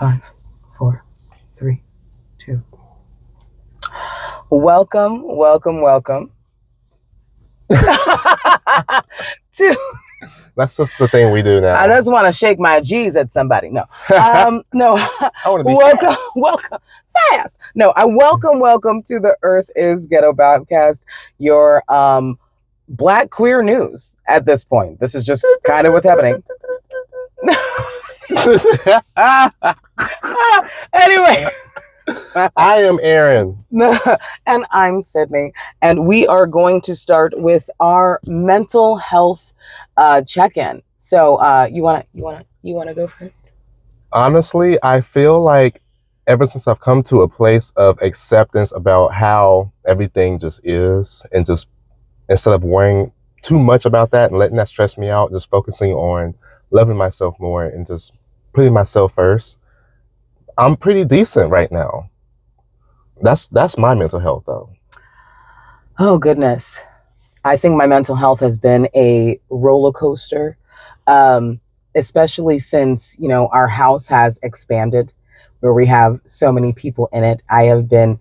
5, 4, 3, 2. Welcome to. That's just the thing we do now. I just want to shake my G's at somebody. No, no. I want to be welcome, fast. No, I welcome to the Earth is Ghetto podcast. Your Black queer news at this point. This is just kind of what's happening. Anyway. I am Aaron. And I'm Sydney. And we are going to start with our mental health check-in. So you wanna go first? Honestly, I feel like ever since I've come to a place of acceptance about how everything just is, and just instead of worrying too much about that and letting that stress me out, just focusing on loving myself more and just putting myself first, I'm pretty decent right now. That's my mental health, though. Oh, goodness. I think my mental health has been a roller coaster, especially since, our house has expanded where we have so many people in it. I have been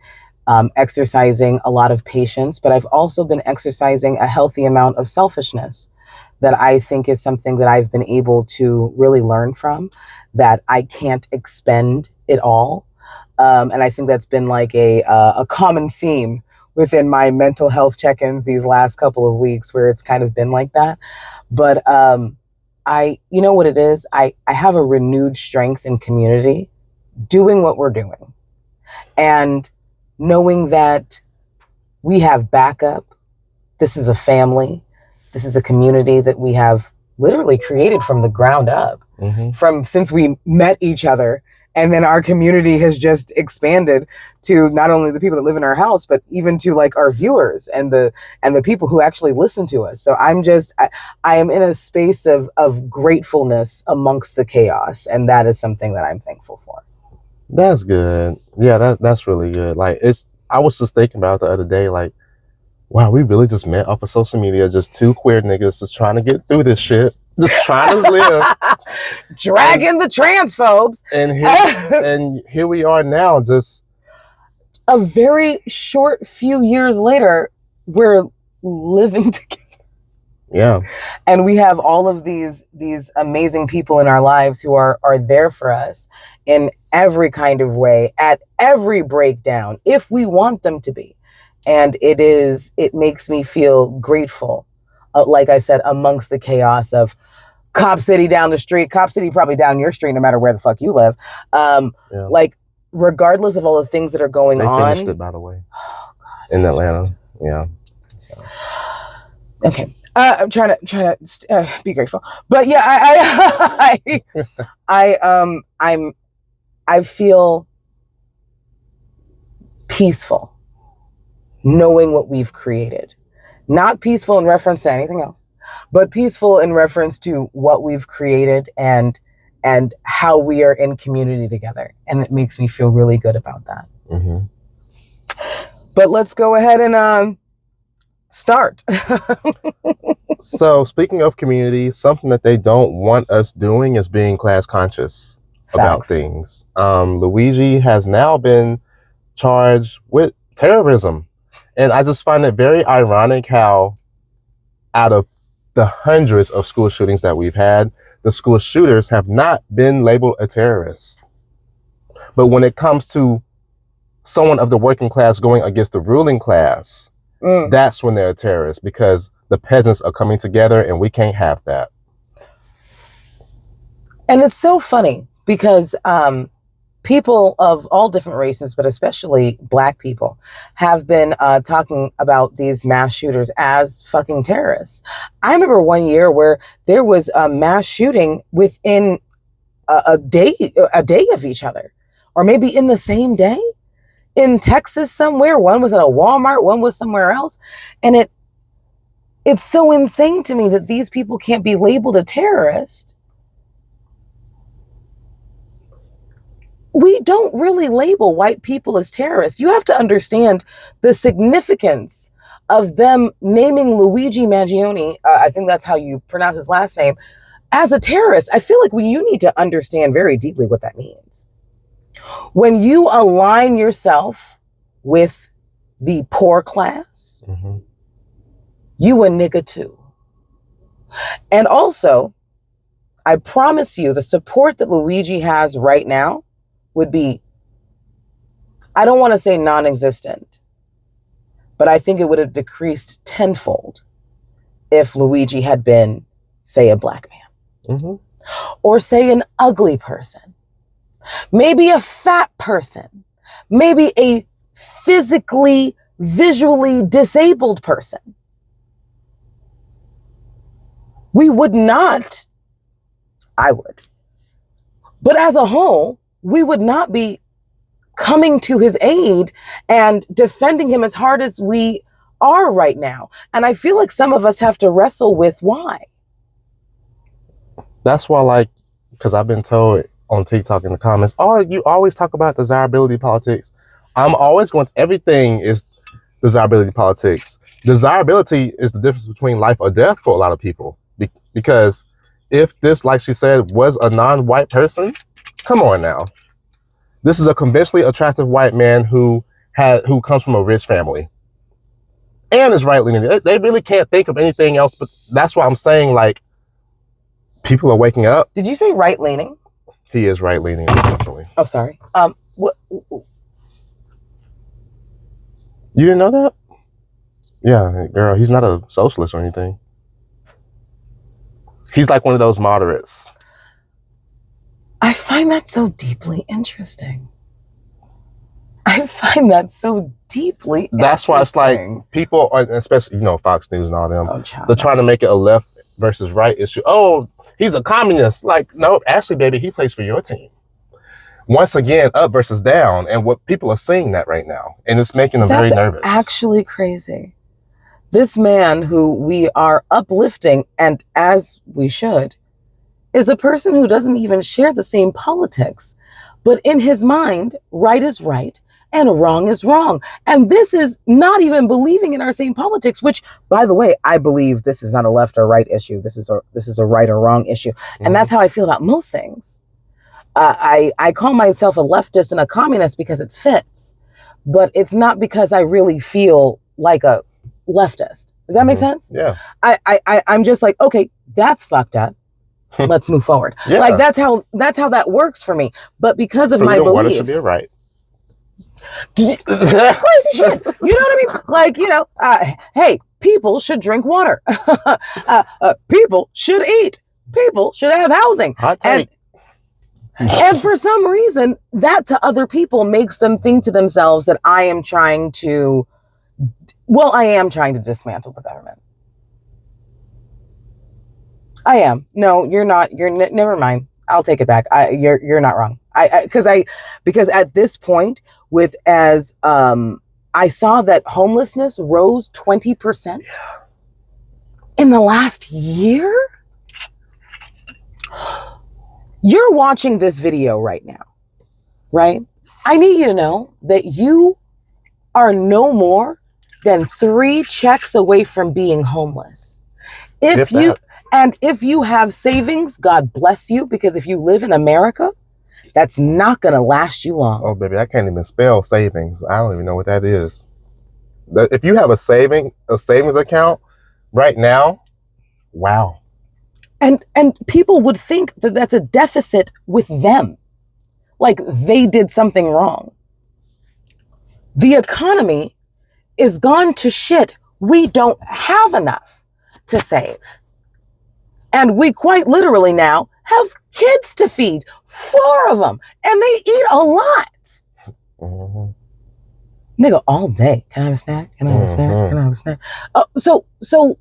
exercising a lot of patience, but I've also been exercising a healthy amount of selfishness that I think is something that I've been able to really learn from, that I can't expend it all. And I think that's been like a common theme within my mental health check-ins these last couple of weeks, where it's kind of been like that. But you know what it is? I have a renewed strength in community doing what we're doing, and knowing that we have backup. This is a family. This is a community that we have literally created from the ground up, since we met each other. And then our community has just expanded to not only the people that live in our house, but even to like our viewers and the people who actually listen to us. So I am in a space of gratefulness amongst the chaos. And that is something that I'm thankful for. That's good. Yeah, that's really good. Like, I was just thinking about it the other day, like, wow, we really just met off of social media, just two queer niggas just trying to get through this shit. Just trying to live. Dragging the transphobes. And here we are now, just a very short few years later, we're living together. Yeah. And we have all of these amazing people in our lives who are there for us in every kind of way, at every breakdown, if we want them to be. And it makes me feel grateful, like I said, amongst the chaos of Cop City down the street, Cop City probably down your street, no matter where the fuck you live. Like, regardless of all the things that are going on. They finished it, by the way. Oh, God. In Atlanta. Yeah. Okay. I'm trying to be grateful, but yeah, I feel peaceful knowing what we've created. Not peaceful in reference to anything else, but peaceful in reference to what we've created and how we are in community together. And it makes me feel really good about that. Mm-hmm. But let's go ahead and start. So, speaking of community, something that they don't want us doing is being class conscious about things. Luigi has now been charged with terrorism. And I just find it very ironic how out of the hundreds of school shootings that we've had, the school shooters have not been labeled a terrorist. But when it comes to someone of the working class going against the ruling class, that's when they're a terrorist, because the peasants are coming together and we can't have that. And it's so funny because people of all different races, but especially Black people, have been talking about these mass shooters as fucking terrorists. I remember one year where there was a mass shooting within a day of each other, or maybe in the same day in Texas somewhere. One was at a Walmart, one was somewhere else. And it's so insane to me that these people can't be labeled a terrorist. We don't really label white people as terrorists. You have to understand the significance of them naming Luigi Mangione, I think that's how you pronounce his last name, as a terrorist. I feel like you need to understand very deeply what that means. When you align yourself with the poor class, you a nigga too. And also, I promise you, the support that Luigi has right now would be, I don't want to say non-existent, but I think it would have decreased tenfold if Luigi had been, say, a black man. Or say an ugly person. Maybe a fat person. Maybe a physically, visually disabled person. We would not, I would, but as a whole, we would not be coming to his aid and defending him as hard as we are right now. And I feel like some of us have to wrestle with why. That's why, like, because I've been told on TikTok in the comments, oh, you always talk about desirability politics. I'm always going, everything is desirability politics. Desirability is the difference between life or death for a lot of people. Because if this, like she said, was a non-white person, come on now. This is a conventionally attractive white man who comes from a rich family and is right-leaning. They really can't think of anything else, but that's why I'm saying, like, people are waking up. Did you say right-leaning? He is right-leaning, unfortunately. Oh, sorry. You didn't know that? Yeah, girl, he's not a socialist or anything. He's like one of those moderates. I find that so deeply interesting. I find that so deeply That's why it's like people are, especially, you know, Fox News and all them, they're trying to make it a left versus right issue. Oh, he's a communist. Like, no, actually, baby, he plays for your team. Once again, up versus down. And what people are seeing that right now. And it's making them very nervous. That's actually crazy. This man who we are uplifting, and as we should, is a person who doesn't even share the same politics. But in his mind, right is right and wrong is wrong. And this is not even believing in our same politics, which, by the way, I believe this is not a left or right issue. This is a right or wrong issue. And that's how I feel about most things. I call myself a leftist and a communist because it fits. But it's not because I really feel like a leftist. Does that make sense? Yeah. I'm just like, okay, that's fucked up. Let's move forward. Yeah. Like that's how that works for me. But because of my beliefs, what it should be a right. Crazy shit. You know what I mean? Like, you know, hey, people should drink water. People should eat. People should have housing. Hot take. And for some reason, that to other people makes them think to themselves that I am trying to dismantle the government. I am. No, you're not. Never mind. I'll take it back. You're not wrong. Because at this point, I saw that homelessness rose 20% in the last year. You're watching this video right now, right? I need you to know that you are no more than 3 checks away from being homeless. If you have savings, God bless you, because if you live in America, that's not going to last you long. Oh, baby, I can't even spell savings. I don't even know what that is. If you have a savings account right now, wow. And people would think that that's a deficit with them. Like they did something wrong. The economy is gone to shit. We don't have enough to save. And we quite literally now have kids to feed, 4 of them, and they eat a lot. Nigga, all day. Can I have a snack? Can I have a snack? Can I have a snack? So,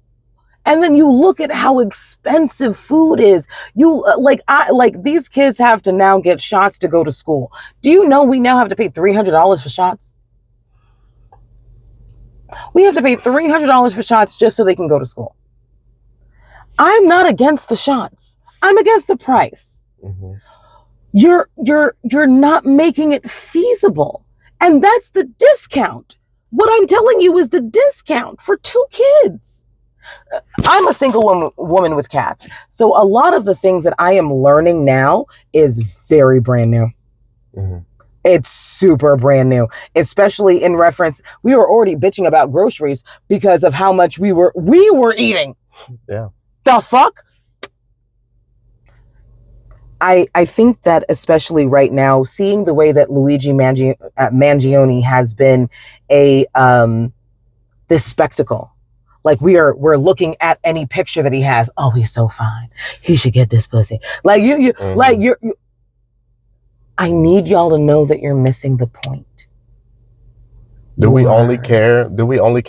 and then you look at how expensive food is. These kids have to now get shots to go to school. Do you know we now have to pay $300 for shots? We have to pay $300 for shots just so they can go to school. I'm not against the shots. I'm against the price. You're not making it feasible. And that's the discount. What I'm telling you is the discount for 2 kids. I'm a single woman with cats. So a lot of the things that I am learning now is very brand new. It's super brand new, especially in reference. We were already bitching about groceries because of how much we were eating. Yeah. The fuck? I think that especially right now, seeing the way that Luigi Mangione has been this spectacle. Like we're looking at any picture that he has. Oh, he's so fine. He should get this pussy. Like I need y'all to know that you're missing the point. Do we only care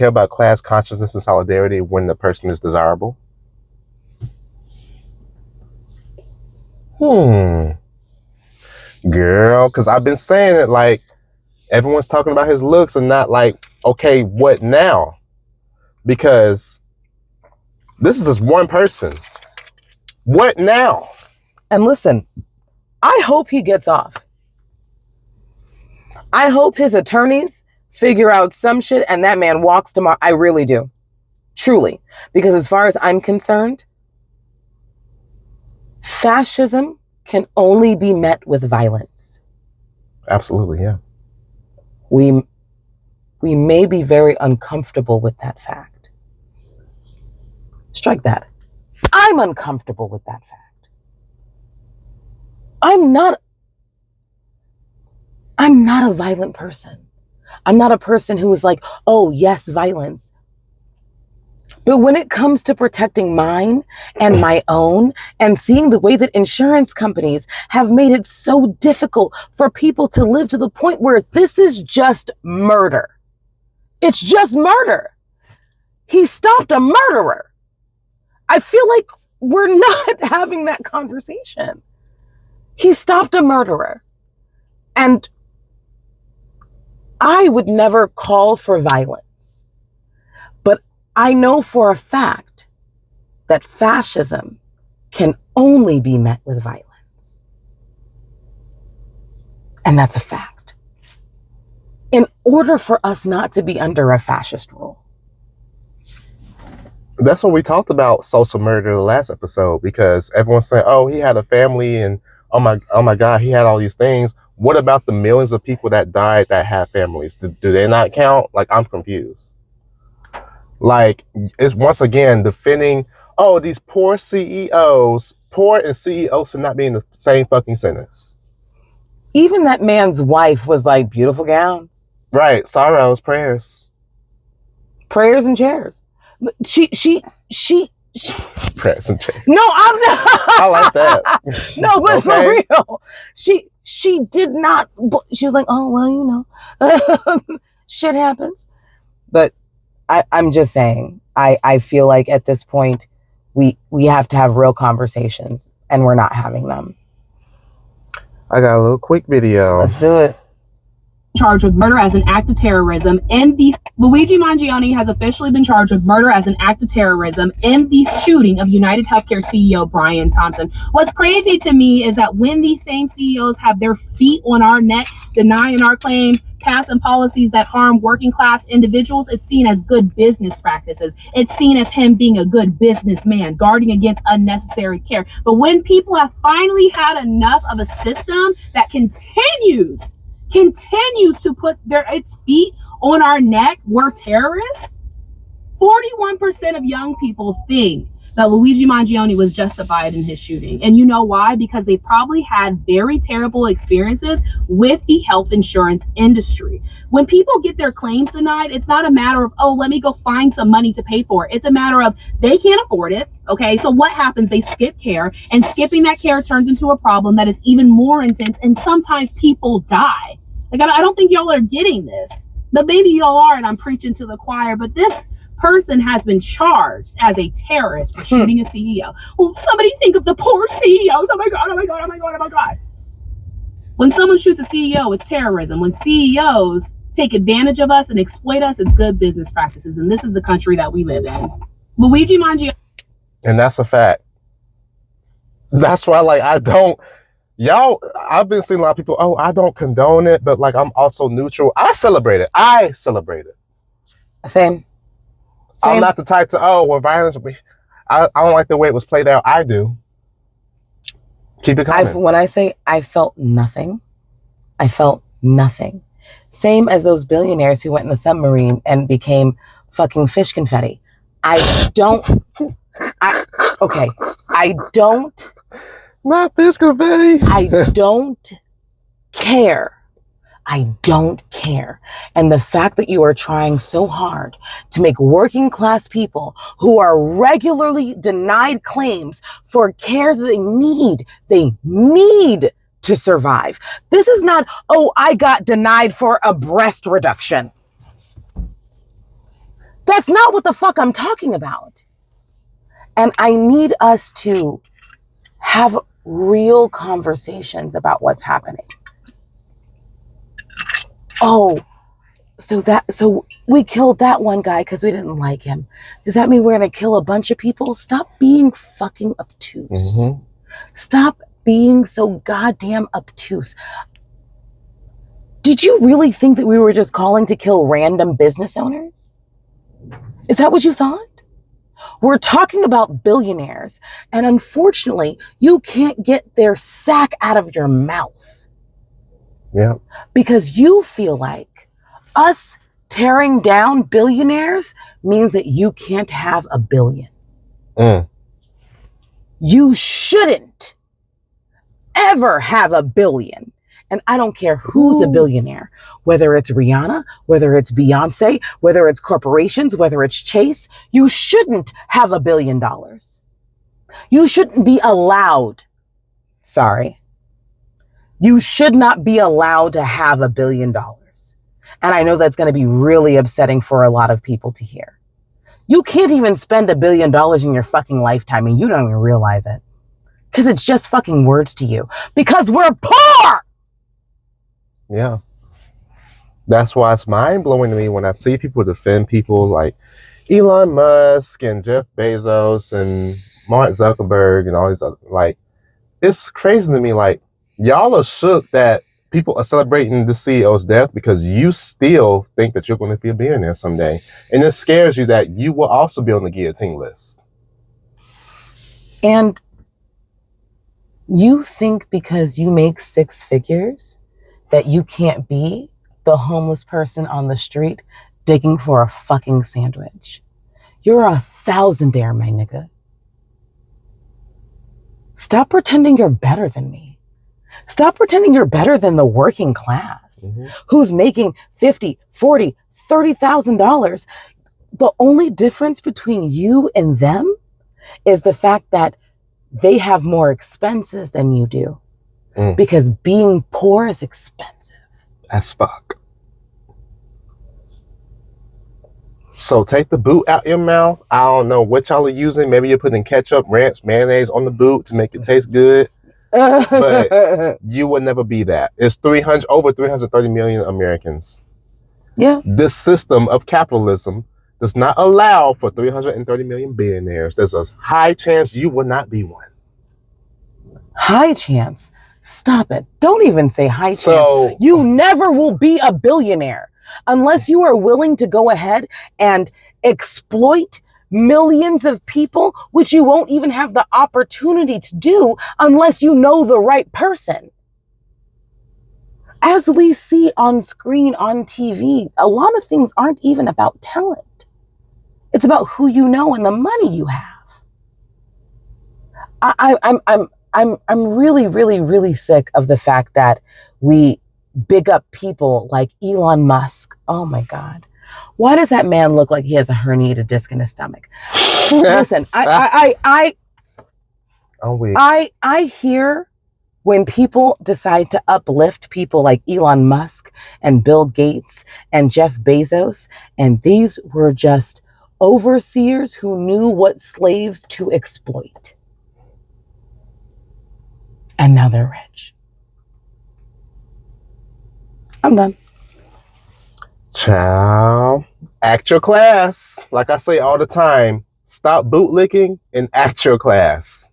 about class consciousness and solidarity when the person is desirable? Girl, because I've been saying it, like, everyone's talking about his looks and not like, okay, what now? Because this is just one person. What now? And listen, I hope he gets off. I hope his attorneys figure out some shit and that man walks tomorrow. I really do. Truly. Because as far as I'm concerned, fascism can only be met with violence. Absolutely, yeah. We may be very uncomfortable with that fact. Strike that. I'm uncomfortable with that fact. I'm not a violent person. I'm not a person who is like, oh, yes, violence. But when it comes to protecting mine and my own and seeing the way that insurance companies have made it so difficult for people to live to the point where this is just murder. It's just murder. He stopped a murderer. I feel like we're not having that conversation. He stopped a murderer. And I would never call for violence. But I know for a fact that fascism can only be met with violence. And that's a fact. In order for us not to be under a fascist rule. That's what we talked about social murder the last episode, because everyone's saying, oh, he had a family and oh my God, he had all these things. What about the millions of people that died that have families? Do they not count? Like, I'm confused. Like, it's once again defending, oh, these poor CEOs. Poor and CEO should not be in the same fucking sentence. Even that man's wife was like, beautiful gowns. Right. Sorrows, prayers. Prayers and chairs. She Prayers and chairs. No, I like that. No, but for real. She did not, she was like, oh, well, you know, shit happens. But I'm just saying, I feel like at this point, we have to have real conversations and we're not having them. I got a little quick video. Let's do it. Charged with murder as an act of terrorism in the Luigi Mangione has officially been charged with murder as an act of terrorism in the shooting of United Healthcare CEO Brian Thompson. What's crazy to me is that when these same CEOs have their feet on our neck, denying our claims, passing policies that harm working class individuals, it's seen as good business practices. It's seen as him being a good businessman, guarding against unnecessary care. But when people have finally had enough of a system that continues to put its feet on our neck, we're terrorists. 41% of young people think that Luigi Mangione was justified in his shooting. And you know why? Because they probably had very terrible experiences with the health insurance industry. When people get their claims denied, it's not a matter of, oh, let me go find some money to pay for it. It's a matter of they can't afford it. Okay, so what happens? They skip care, and skipping that care turns into a problem that is even more intense, and sometimes people die. Like, I don't think y'all are getting this, but maybe y'all are, and I'm preaching to the choir, but this person has been charged as a terrorist for shooting a CEO. Well, somebody think of the poor CEOs. Oh my God, oh my God, oh my God, oh my God. When someone shoots a CEO, it's terrorism. When CEOs take advantage of us and exploit us, it's good business practices, and this is the country that we live in. Luigi Mangione. And that's a fact. That's why, like, I've been seeing a lot of people, oh, I don't condone it, but like, I'm also neutral. I celebrate it. Same. I'm not the type to, oh, well, violence, I don't like the way it was played out. I do. Keep it coming. When I say I felt nothing, I felt Nothing. Same as those billionaires who went in the submarine and became fucking fish confetti. I don't Not fish confetti. I don't care. I don't care. And the fact that you are trying so hard to make working class people who are regularly denied claims for care that they need to survive. This is not, oh, I got denied for a breast reduction. That's not what the fuck I'm talking about. And I need us to have real conversations about what's happening. Oh, so we killed that one guy because we didn't like him. Does that mean we're going to kill a bunch of people? Stop being fucking obtuse. Mm-hmm. Stop being so goddamn obtuse. Did you really think that we were just calling to kill random business owners? Is that what you thought? We're talking about billionaires, and unfortunately, you can't get their sack out of your mouth. Yeah. Because you feel like us tearing down billionaires means that you can't have a billion. You shouldn't ever have a billion. And I don't care who's a billionaire, whether it's Rihanna, whether it's Beyonce, whether it's corporations, whether it's Chase, you shouldn't have $1 billion. You shouldn't be allowed. Sorry. You should not be allowed to have $1 billion. And I know that's going to be really upsetting for a lot of people to hear. You can't even spend $1 billion in your fucking lifetime and you don't even realize it. Because it's just fucking words to you. Because we're poor! Yeah. That's why it's mind-blowing to me when I see people defend people like Elon Musk and Jeff Bezos and Mark Zuckerberg and all these other, like, it's crazy to me, like, y'all are shook that people are celebrating the CEO's death because you still think that you're going to be a billionaire someday. And it scares you that you will also be on the guillotine list. And you think because you make 6 figures that you can't be the homeless person on the street digging for a fucking sandwich. You're a thousandaire, my nigga. Stop pretending you're better than me. Stop pretending you're better than the working class who's making $50,000, $40,000, $30,000. The only difference between you and them is the fact that they have more expenses than you do. Because being poor is expensive. As fuck. So take the boot out your mouth. I don't know what y'all are using. Maybe you're putting ketchup, ranch, mayonnaise on the boot to make it taste good. But you would never be that. It's over 330 million Americans. Yeah. This system of capitalism does not allow for 330 million billionaires. There's a high chance you will not be one. High chance? Stop it. Don't even say high chance. You never will be a billionaire unless you are willing to go ahead and exploit millions of people, which you won't even have the opportunity to do unless you know the right person. As we see on screen, on TV, a lot of things aren't even about talent. It's about who you know and the money you have. I'm really, really, really sick of the fact that we big up people like Elon Musk. Oh my God. Why does that man look like he has a herniated disc in his stomach? Listen, I hear when people decide to uplift people like Elon Musk and Bill Gates and Jeff Bezos, and these were just overseers who knew what slaves to exploit. And now they're rich. I'm done. Child, act your class. Like I say all the time, stop bootlicking and act your class.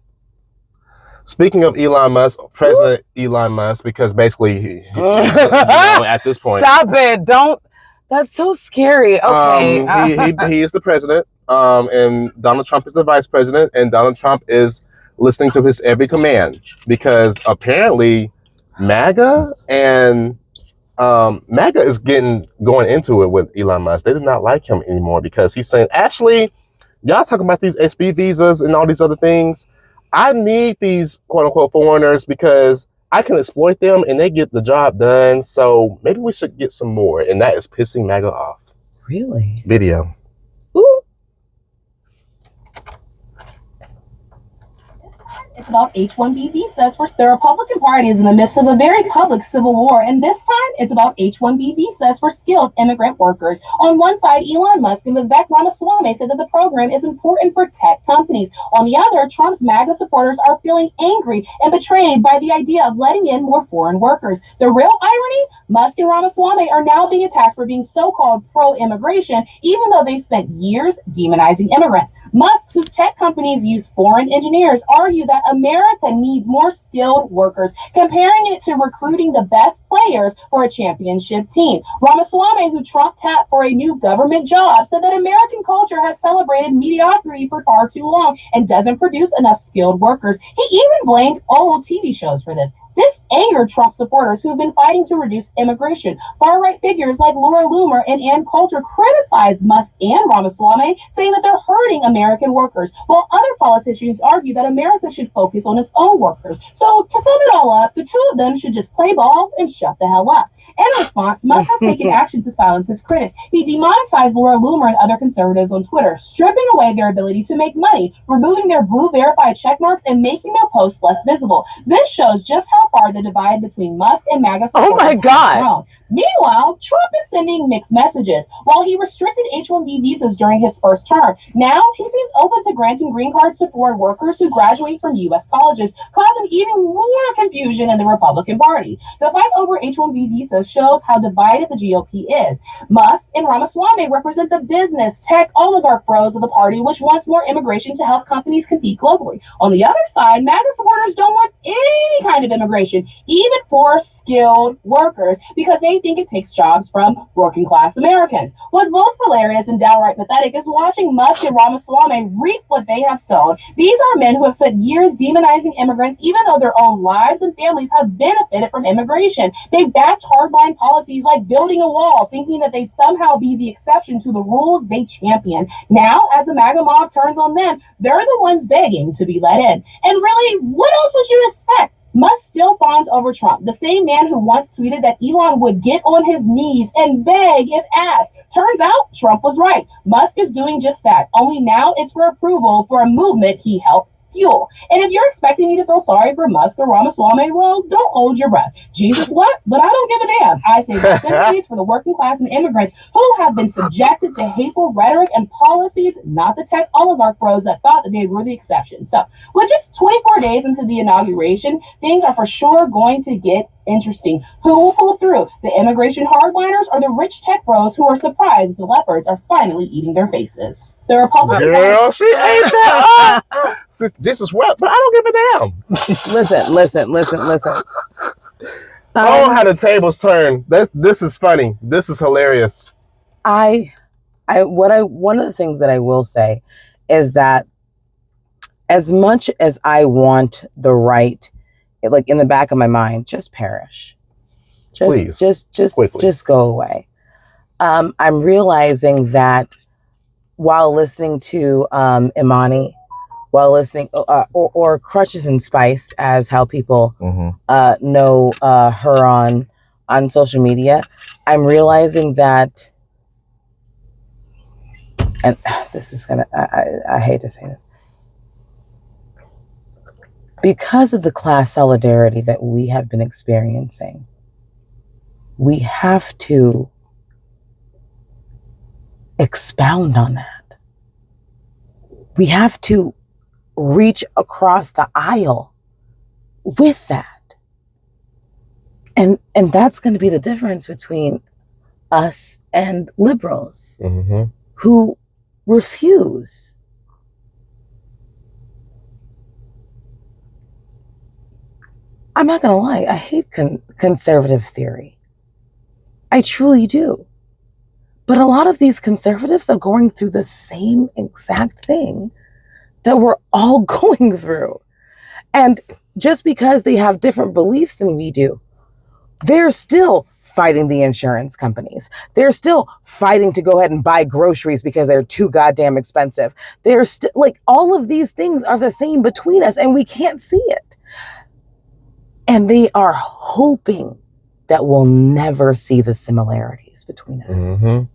Speaking of Elon Musk, President Elon Musk, because basically, at this point. Stop it. Don't. That's so scary. Okay. He is the president, and Donald Trump is the vice president, and Donald Trump is listening to his every command because apparently MAGA and MAGA is going into it with Elon Musk. They do not like him anymore because he's saying, actually, y'all talking about these HB visas and all these other things. I need these quote unquote foreigners because I can exploit them and they get the job done. So maybe we should get some more. And that is pissing MAGA off. Really? Video. Ooh. It's about H-1B visas. The Republican Party is in the midst of a very public civil war, and this time it's about H-1B visas for skilled immigrant workers. On one side, Elon Musk and Vivek Ramaswamy said that the program is important for tech companies. On the other, Trump's MAGA supporters are feeling angry and betrayed by the idea of letting in more foreign workers. The real irony? Musk and Ramaswamy are now being attacked for being so-called pro-immigration, even though they spent years demonizing immigrants. Musk, whose tech companies use foreign engineers, argue that America needs more skilled workers, comparing it to recruiting the best players for a championship team. Ramaswamy, who Trump tapped for a new government job, said that American culture has celebrated mediocrity for far too long and doesn't produce enough skilled workers. He even blamed old TV shows for this. This angered Trump supporters who have been fighting to reduce immigration. Far-right figures like Laura Loomer and Ann Coulter criticized Musk and Ramaswamy, saying that they're hurting American workers, while other politicians argue that America should focus on its own workers. So, to sum it all up, the two of them should just play ball and shut the hell up. In response, Musk has taken action to silence his critics. He demonetized Laura Loomer and other conservatives on Twitter, stripping away their ability to make money, removing their blue verified check marks, and making their posts less visible. This shows just how far the divide between Musk and MAGA supporters has grown. Meanwhile, Trump is sending mixed messages. While he restricted H-1B visas during his first term, now he seems open to granting green cards to foreign workers who graduate from U.S. colleges, causing even more confusion in the Republican Party. The fight over H-1B visas shows how divided the GOP is. Musk and Ramaswamy represent the business, tech, oligarch bros of the party, which wants more immigration to help companies compete globally. On the other side, MAGA supporters don't want any kind of immigration, even for skilled workers, because they think it takes jobs from working class Americans. What's both hilarious and downright pathetic is watching Musk and Ramaswamy reap what they have sown. These are men who have spent years demonizing immigrants, even though their own lives and families have benefited from immigration. They backed hardline policies like building a wall, thinking that they somehow be the exception to the rules they champion. Now, as the MAGA mob turns on them, they're the ones begging to be let in. And really, what else would you expect? Musk still fawns over Trump, the same man who once tweeted that Elon would get on his knees and beg if asked. Turns out Trump was right. Musk is doing just that, only now it's for approval for a movement he helped fuel. And if you're expecting me to feel sorry for Musk or Ramaswamy, well, don't hold your breath. Jesus wept, but I don't give a damn. I say my sympathies for the working class and immigrants who have been subjected to hateful rhetoric and policies, not the tech oligarch bros that thought that they were the exception. So, with just 24 days into the inauguration, things are for sure going to get interesting. Who will pull through? The immigration hardliners or the rich tech bros who are surprised the leopards are finally eating their faces? The Republican Girl, she ate that up. This is what, but I don't give a damn. Listen. Oh, how the tables turn. This is funny. This is hilarious. One of the things that I will say is that as much as I want the right, like in the back of my mind, just perish. Please. Just go away. I'm realizing that while listening to Imani, while listening or Crutches and Spice, as how people know her on social media, I'm realizing that, and this is gonna, I hate to say this, because of the class solidarity that we have been experiencing, we have to expound on that. We have to reach across the aisle with that. And that's going to be the difference between us and liberals who refuse. I'm not going to lie, I hate conservative theory. I truly do. But a lot of these conservatives are going through the same exact thing that we're all going through. And just because they have different beliefs than we do, They're still fighting the insurance companies. They're still fighting to go ahead and buy groceries because they're too goddamn expensive. They're still like, all of these things are the same between us and we can't see it. And they are hoping that we'll never see the similarities between us. Mm-hmm.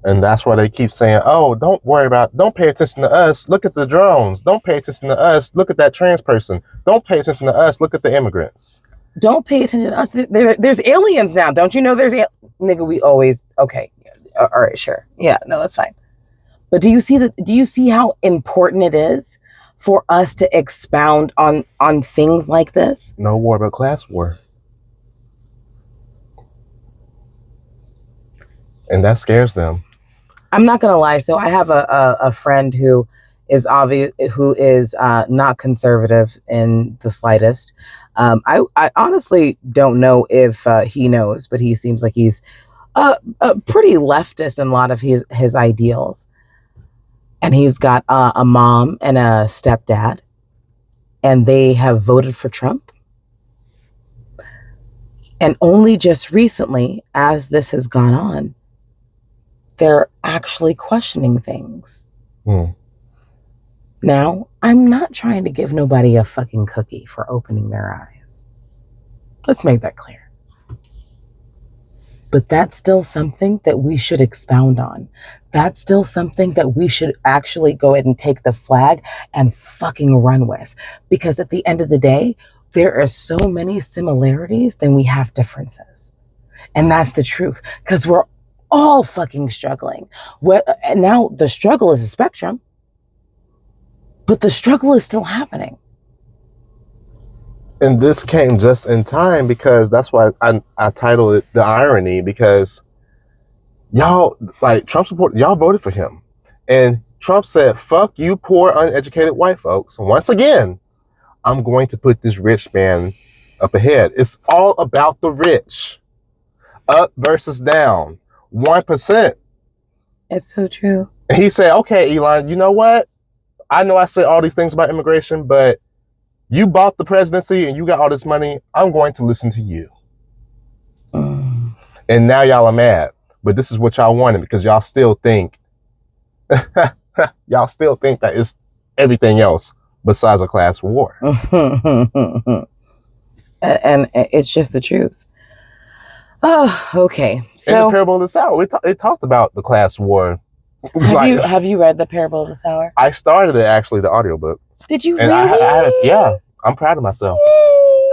And that's why they keep saying, oh, don't pay attention to us. Look at the drones. Don't pay attention to us. Look at that trans person. Don't pay attention to us. Look at the immigrants. Don't pay attention to us. There's aliens now. Don't you know nigga, we always, okay. All right, sure. Yeah, no, that's fine. But do you see how important it is for us to expound on things like this? No war but class war. And that scares them. I'm not gonna lie. So I have a friend who is not conservative in the slightest. I honestly don't know if he knows, but he seems like he's pretty leftist in a lot of his ideals. And he's got a mom and a stepdad, and they have voted for Trump. And only just recently, as this has gone on, they're actually questioning things. Now, I'm not trying to give nobody a fucking cookie for opening their eyes. Let's make that clear. But that's still something that we should expound on. That's still something that we should actually go ahead and take the flag and fucking run with. Because at the end of the day, there are so many similarities than we have differences. And that's the truth. Because we're all fucking struggling. And now the struggle is a spectrum, but the struggle is still happening. And this came just in time because that's why I titled it The Irony, because y'all, like Trump support, y'all voted for him. And Trump said, fuck you poor uneducated white folks. Once again, I'm going to put this rich man up ahead. It's all about the rich. Up versus down. 1%. It's so true. And he said, okay, Elon, you know what? I know I said all these things about immigration, but you bought the presidency and you got all this money. I'm going to listen to you. And now y'all are mad. But this is what y'all wanted because y'all still think that it's everything else besides a class war. And it's just the truth. Oh, okay. So in the Parable of the Sower, it talked about the class war. Have you read the Parable of the Sower? I started it, actually, the audiobook. Did you and really? Yeah, I'm proud of myself.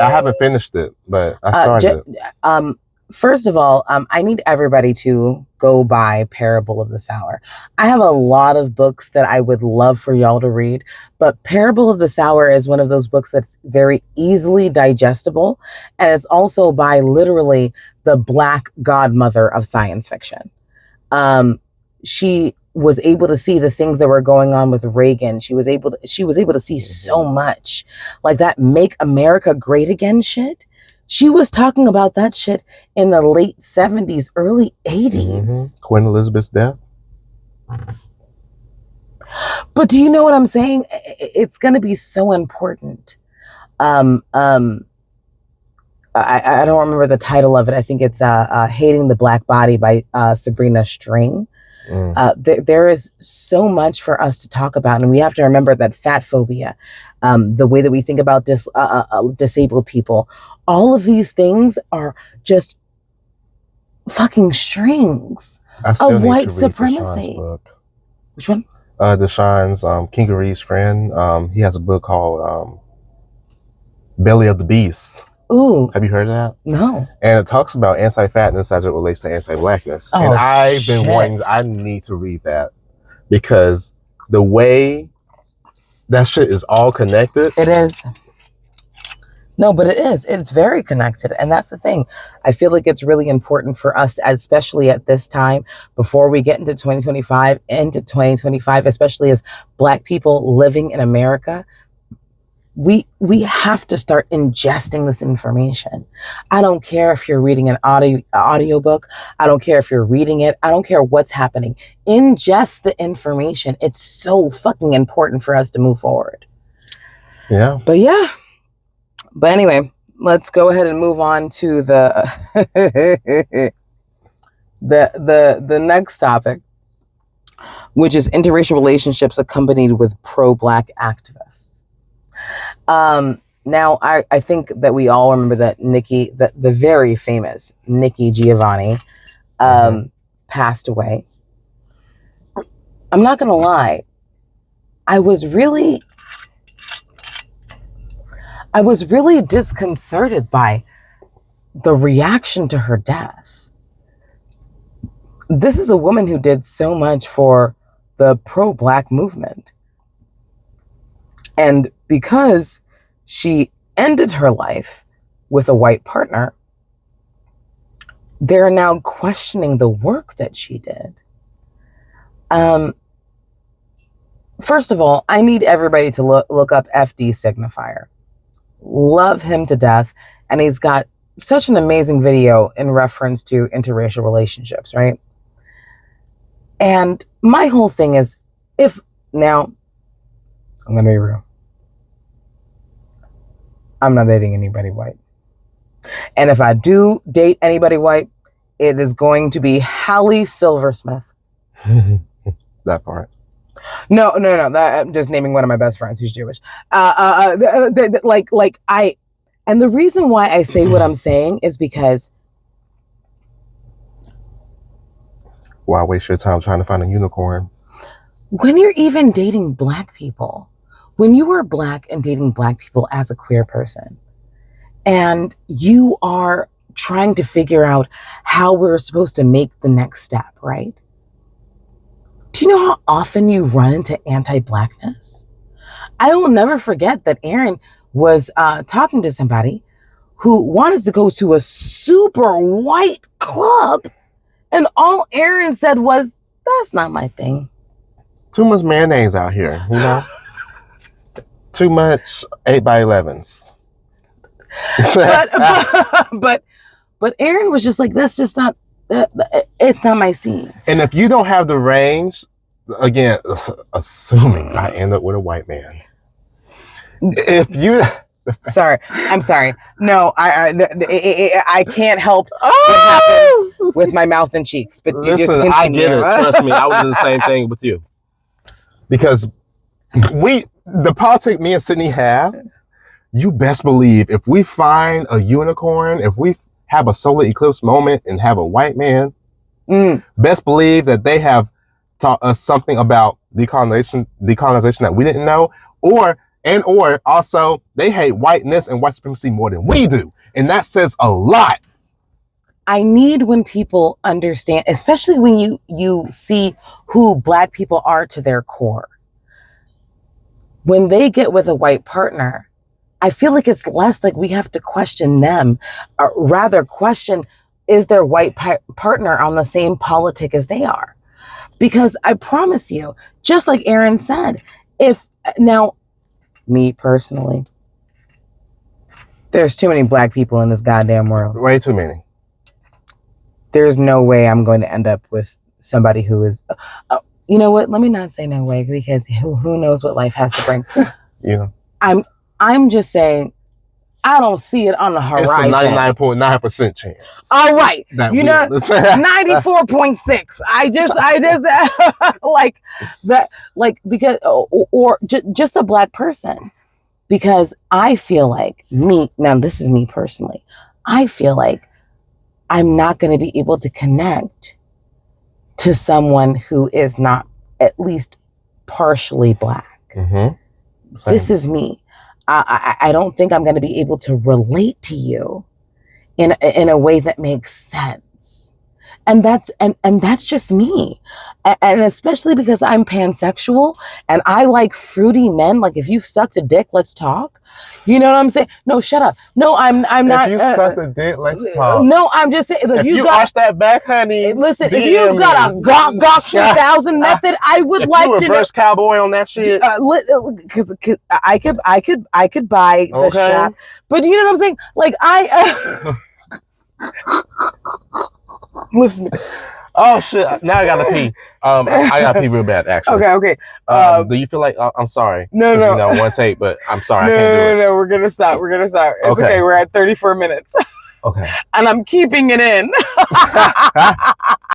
I haven't finished it, but I started it. First of all, I need everybody to go buy Parable of the Sower. I have a lot of books that I would love for y'all to read, but Parable of the Sower is one of those books that's very easily digestible, and it's also by literally the Black godmother of science fiction. She was able to see the things that were going on with Reagan. She was able to see so much, like that "Make America Great Again" shit. She was talking about that shit in the late 70s, early 80s. Queen Elizabeth's death. But do you know what I'm saying? It's going to be so important. I don't remember the title of it. I think it's Hating the Black Body by Sabrina String. There is so much for us to talk about, and we have to remember that fat phobia, the way that we think about disabled people, all of these things are just fucking strings of white supremacy. Which one? Deshaun's Kingery's friend. He has a book called Belly of the Beast. Ooh. Have you heard of that? No. And it talks about anti-fatness as it relates to anti-blackness. Oh, and I've been wanting, I need to read that because the way that shit is all connected. It is. No, but it is. It's very connected. And that's the thing. I feel like it's really important for us, especially at this time, before we get into 2025, especially as Black people living in America, we have to start ingesting this information. I don't care if you're reading an audiobook. I don't care if you're reading it. I don't care what's happening. Ingest the information. It's so fucking important for us to move forward. Yeah. But anyway, let's go ahead and move on to the the next topic, which is interracial relationships accompanied with pro-Black activists. Now, I think that we all remember that the very famous Nikki Giovanni, passed away. I'm not going to lie. I was really disconcerted by the reaction to her death. This is a woman who did so much for the pro-Black movement. And because she ended her life with a white partner, they're now questioning the work that she did. First of all, I need everybody to look up FD Signifier. Love him to death. And he's got such an amazing video in reference to interracial relationships, right? And my whole thing is, now, I'm going to be real. I'm not dating anybody white. And if I do date anybody white, it is going to be Hallie Silversmith. That part. No. I'm just naming one of my best friends who's Jewish. And the reason why I say what I'm saying is because why waste your time trying to find a unicorn? When you're even dating Black people, when you are Black and dating Black people as a queer person, and you are trying to figure out how we're supposed to make the next step, right? Do you know how often you run into anti-Blackness? I will never forget that Aaron was talking to somebody who wanted to go to a super white club, and all Aaron said was, "That's not my thing." Too much mayonnaise out here, you know? Too much 8x11s. but Aaron was just like, that's just not, it's not my scene. And if you don't have the range, again, assuming I end up with a white man, if you... I'm sorry. No, I can't help what happens with my mouth and cheeks. But listen, I get it. Trust me, I was doing the same thing with you. Because the politics me and Sydney have, you best believe if we find a unicorn, if we have a solar eclipse moment and have a white man, best believe that they have taught us something about decolonization that we didn't know, or also they hate whiteness and white supremacy more than we do. And that says a lot. I need when people understand, especially when you see who Black people are to their core. When they get with a white partner, I feel like it's less like we have to question them, or rather question, is their white partner on the same politic as they are? Because I promise you, just like Aaron said, me personally, there's too many Black people in this goddamn world. Way too many. There's no way I'm going to end up with somebody who is, you know what? Let me not say no way, because who knows what life has to bring. Yeah. I'm just saying, I don't see it on the horizon. It's a 99.9% chance. All right. 94.6. I just like that, because, or just a Black person, because I feel like now this is me personally, I feel like I'm not going to be able to connect to someone who is not at least partially Black. Mm-hmm. This is me. I don't think I'm going to be able to relate to you in a way that makes sense. And that's just me. And especially because I'm pansexual and I like fruity men. Like, if you've sucked a dick, let's talk. You know what I'm saying? No, shut up. No, I'm not. If you sucked a dick, let's talk. No, I'm just saying. If you arch that back, honey. Listen, if you've got a Gawk 2000 method, I would if like you to reverse cowboy on that shit. Because I could buy the strap, but you know what I'm saying? Like, listen. Oh shit! Now I gotta pee. I gotta pee real bad. Actually. Okay. Do you feel like I'm sorry? No. You know, one take, but I'm sorry. No, I can't do it. no. We're gonna stop. It's okay. We're at 34 minutes. Okay. And I'm keeping it in.